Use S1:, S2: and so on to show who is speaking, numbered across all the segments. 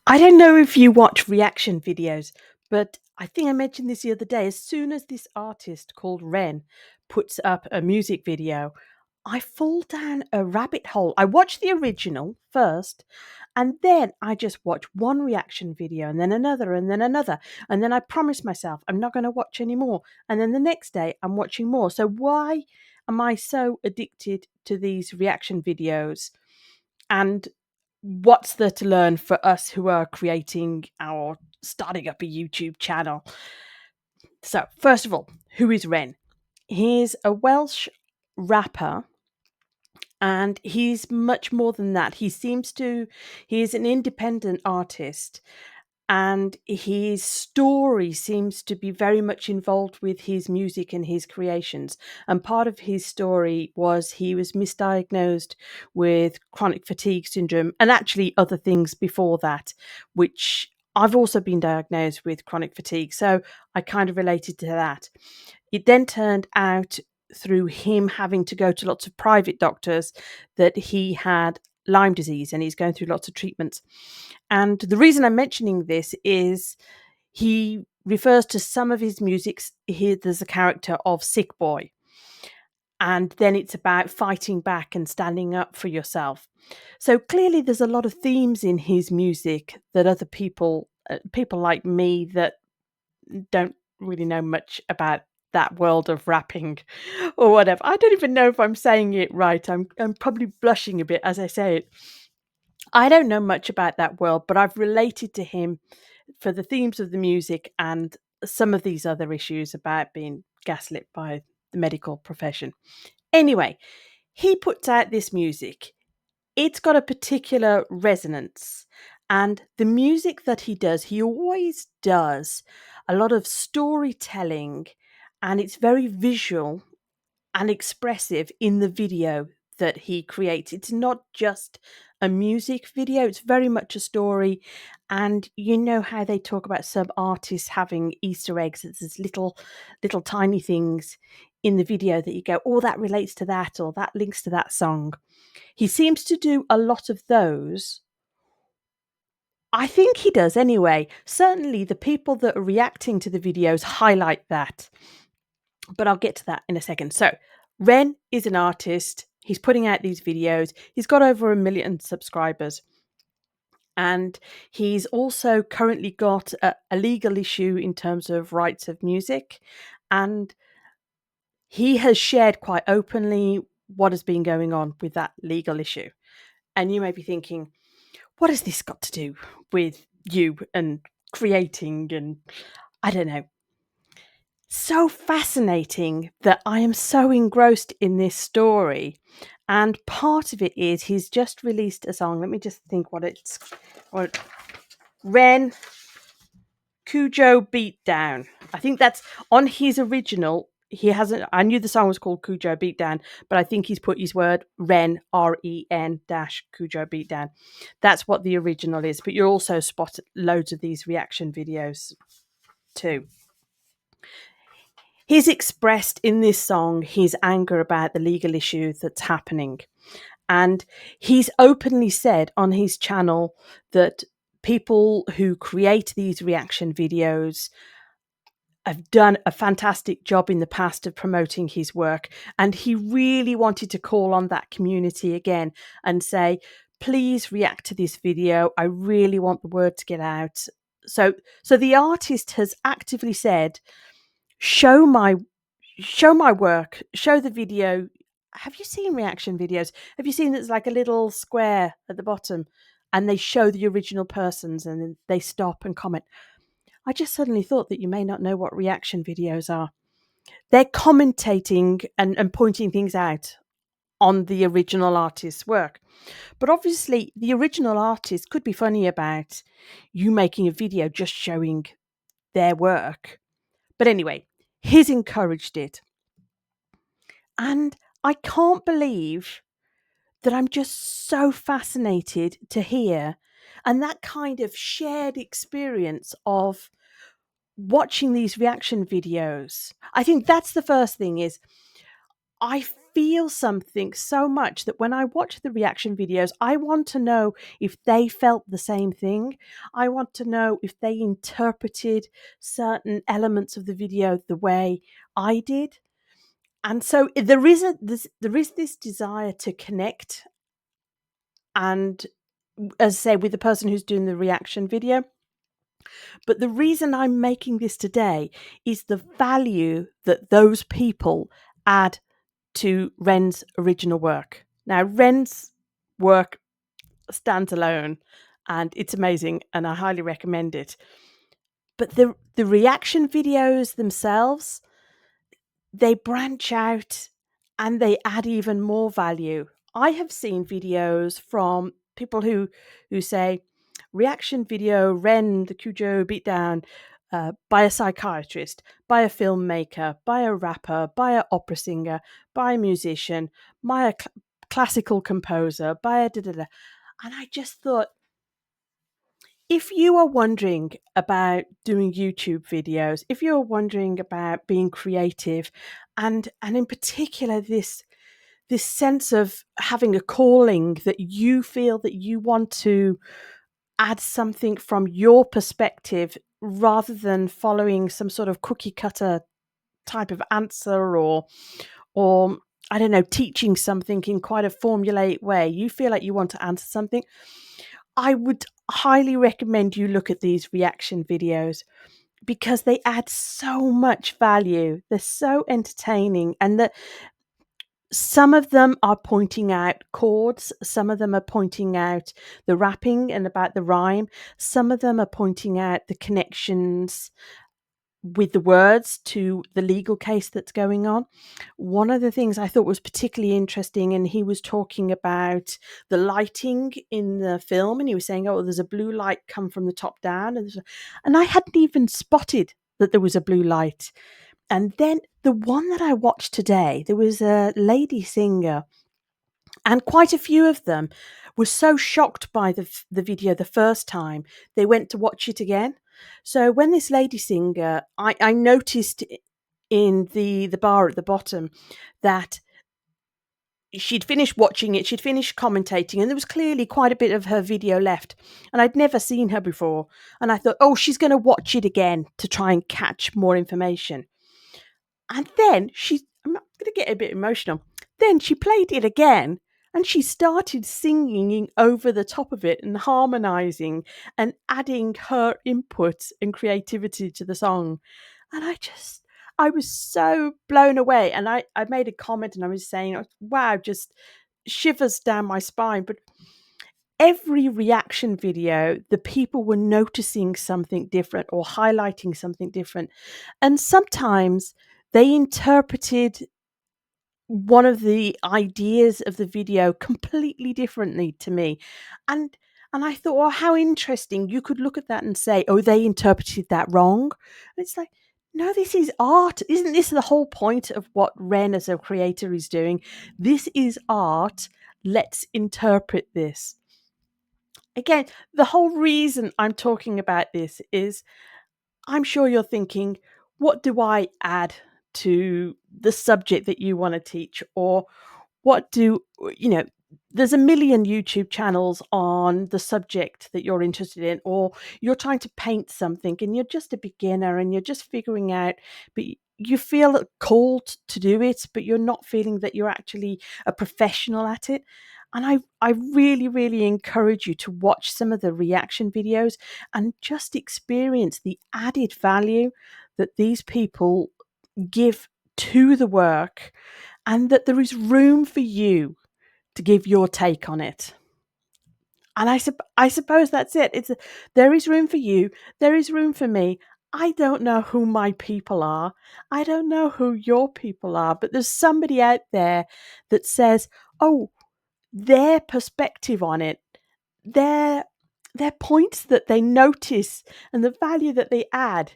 S1: I don't know if you watch reaction videos, but I think I mentioned this the other day. As soon as this artist called Ren puts up a music video, I fall down a rabbit hole. I watch the original first, and then I just watch one reaction video and then another and then another. And then I promise myself I'm not going to watch any more. And then the next day I'm watching more. So why am I so addicted to these reaction videos? And what's there to learn for us who are creating our starting up a YouTube channel? So, first of all, who is Ren? He's a Welsh rapper and he's much more than that. He is an independent artist and his story seems to be very much involved with his music and his creations. And part of his story was he was misdiagnosed with chronic fatigue syndrome and actually other things before that, which I've also been diagnosed with chronic fatigue. So I kind of related to that. It then turned out through him having to go to lots of private doctors that he had Lyme disease and he's going through lots of treatments. And the reason I'm mentioning this is he refers to some of his music. There's a character of Sick Boy, and then it's about fighting back and standing up for yourself. So clearly, there's a lot of themes in his music that other people like me that don't really know much about that world of rapping or whatever. I don't even know if I'm saying it right. I'm probably blushing a bit as I say it. I don't know much about that world, but I've related to him for the themes of the music and some of these other issues about being gaslit by the medical profession. Anyway, he puts out this music. It's got a particular resonance. And the music that he always does a lot of storytelling and it's very visual and expressive in the video that he creates. It's not just a music video, it's very much a story. And you know how they talk about some artists having Easter eggs, it's these little tiny things in the video that you go, oh, that relates to that, or that links to that song. He seems to do a lot of those. I think he does anyway. Certainly, the people that are reacting to the videos highlight that. But I'll get to that in a second. So, Ren is an artist. He's putting out these videos. He's got over 1 million subscribers. And he's also currently got a legal issue in terms of rights of music. And he has shared quite openly what has been going on with that legal issue. And you may be thinking, what has this got to do with you and creating? And I don't know. So fascinating that I am so engrossed in this story. And part of it is he's just released a song. Let me just think what Ren Cujo Beatdown. I think that's on his original. He hasn't, I knew the song was called Cujo Beatdown, but I think he's put his word Ren, REN dash Cujo Beatdown. That's what the original is. But you'll also spot loads of these reaction videos too. He's expressed in this song his anger about the legal issue that's happening. And he's openly said on his channel that people who create these reaction videos have done a fantastic job in the past of promoting his work. And he really wanted to call on that community again and say, please react to this video. I really want the word to get out. So the artist has actively said, show my work, show the video. Have you seen reaction videos? Have you seen there's like a little square at the bottom and they show the original persons and then they stop and comment? I just suddenly thought that you may not know what reaction videos are. They're commentating and pointing things out on the original artist's work. But obviously, the original artist could be funny about you making a video just showing their work. But anyway, he's encouraged it. And I can't believe that I'm just so fascinated to hear and that kind of shared experience of watching these reaction videos. I think that's the first thing is I feel something so much that when I watch the reaction videos, I want to know if they felt the same thing. I want to know if they interpreted certain elements of the video the way I did. And so there is this desire to connect and, as I say, with the person who's doing the reaction video. But the reason I'm making this today is the value that those people add to Ren's original work. Now, Ren's work stands alone and it's amazing and I highly recommend it. But the reaction videos themselves, they branch out and they add even more value. I have seen videos from people who say reaction video Ren the Cujo beatdown by a psychiatrist, by a filmmaker, by a rapper, by an opera singer, by a musician, by a classical composer, by a da da da. And I just thought, if you are wondering about doing YouTube videos, if you're wondering about being creative, and in particular this sense of having a calling that you feel that you want to add something from your perspective rather than following some sort of cookie cutter type of answer, or I don't know, teaching something in quite a formulaic way, you feel like you want to answer something, I would highly recommend you look at these reaction videos because they add so much value. They're so entertaining, and that some of them are pointing out chords, some of them are pointing out the rapping and about the rhyme, some of them are pointing out the connections with the words to the legal case that's going on. One of the things I thought was particularly interesting, and he was talking about the lighting in the film, and he was saying, "Oh, there's a blue light come from the top down," and I hadn't even spotted that there was a blue light. And then the one that I watched today, there was a lady singer, and quite a few of them were so shocked by the video the first time, they went to watch it again. So when this lady singer, I noticed in the bar at the bottom that she'd finished watching it, she'd finished commentating, and there was clearly quite a bit of her video left. And I'd never seen her before. And I thought, oh, she's going to watch it again to try and catch more information. And then I'm not going to get a bit emotional. Then she played it again and she started singing over the top of it and harmonizing and adding her input and creativity to the song. And I was so blown away. And I made a comment and I was saying, wow, just shivers down my spine. But every reaction video, the people were noticing something different or highlighting something different. And sometimes they interpreted one of the ideas of the video completely differently to me. And I thought, well, how interesting. You could look at that and say, oh, they interpreted that wrong. And it's like, no, this is art. Isn't this the whole point of what Ren as a creator is doing? This is art. Let's interpret this. Again, the whole reason I'm talking about this is I'm sure you're thinking, what do I add to the subject that you want to teach? Or what do, you know, there's a million YouTube channels on the subject that you're interested in, or you're trying to paint something and you're just a beginner and you're just figuring out, but you feel called to do it, but you're not feeling that you're actually a professional at it. And I really, really encourage you to watch some of the reaction videos and just experience the added value that these people give to the work, and that there is room for you to give your take on it. And I suppose that's it. There is room for you. There is room for me. I don't know who my people are. I don't know who your people are, but there's somebody out there that says, oh, their perspective on it, their points that they notice and the value that they add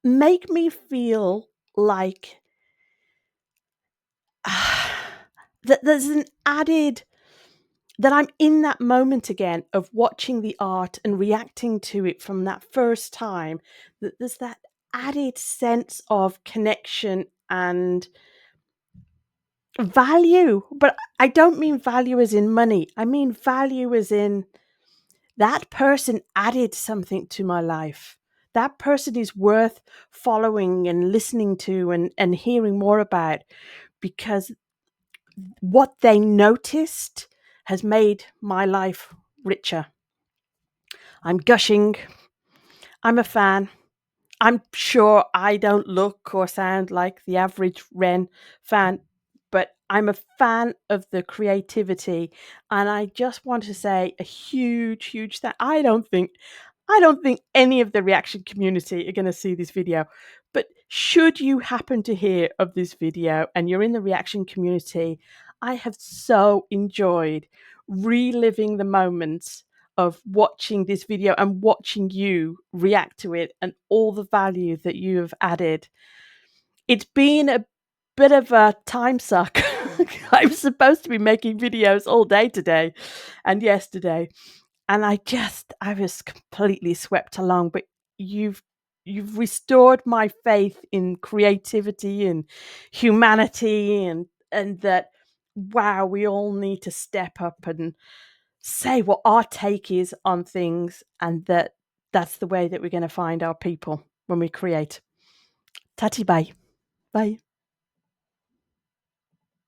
S1: make me feel like that there's an added, that I'm in that moment again of watching the art and reacting to it from that first time, that there's that added sense of connection and Value, but I don't mean value as in money. I mean value as in that person added something to my life. That person is worth following and listening to and hearing more about because what they noticed has made my life richer. I'm gushing. I'm a fan. I'm sure I don't look or sound like the average Ren fan, but I'm a fan of the creativity, and I just want to say a huge, huge I don't think any of the reaction community are going to see this video. But should you happen to hear of this video and you're in the reaction community, I have so enjoyed reliving the moments of watching this video and watching you react to it and all the value that you have added. It's been a bit of a time suck. I'm supposed to be making videos all day today and yesterday, and I was completely swept along, but you've you've restored my faith in creativity and humanity and that wow, we all need to step up and say what our take is on things and that's the way that we're going to find our people when we create. Tatty bye. Bye.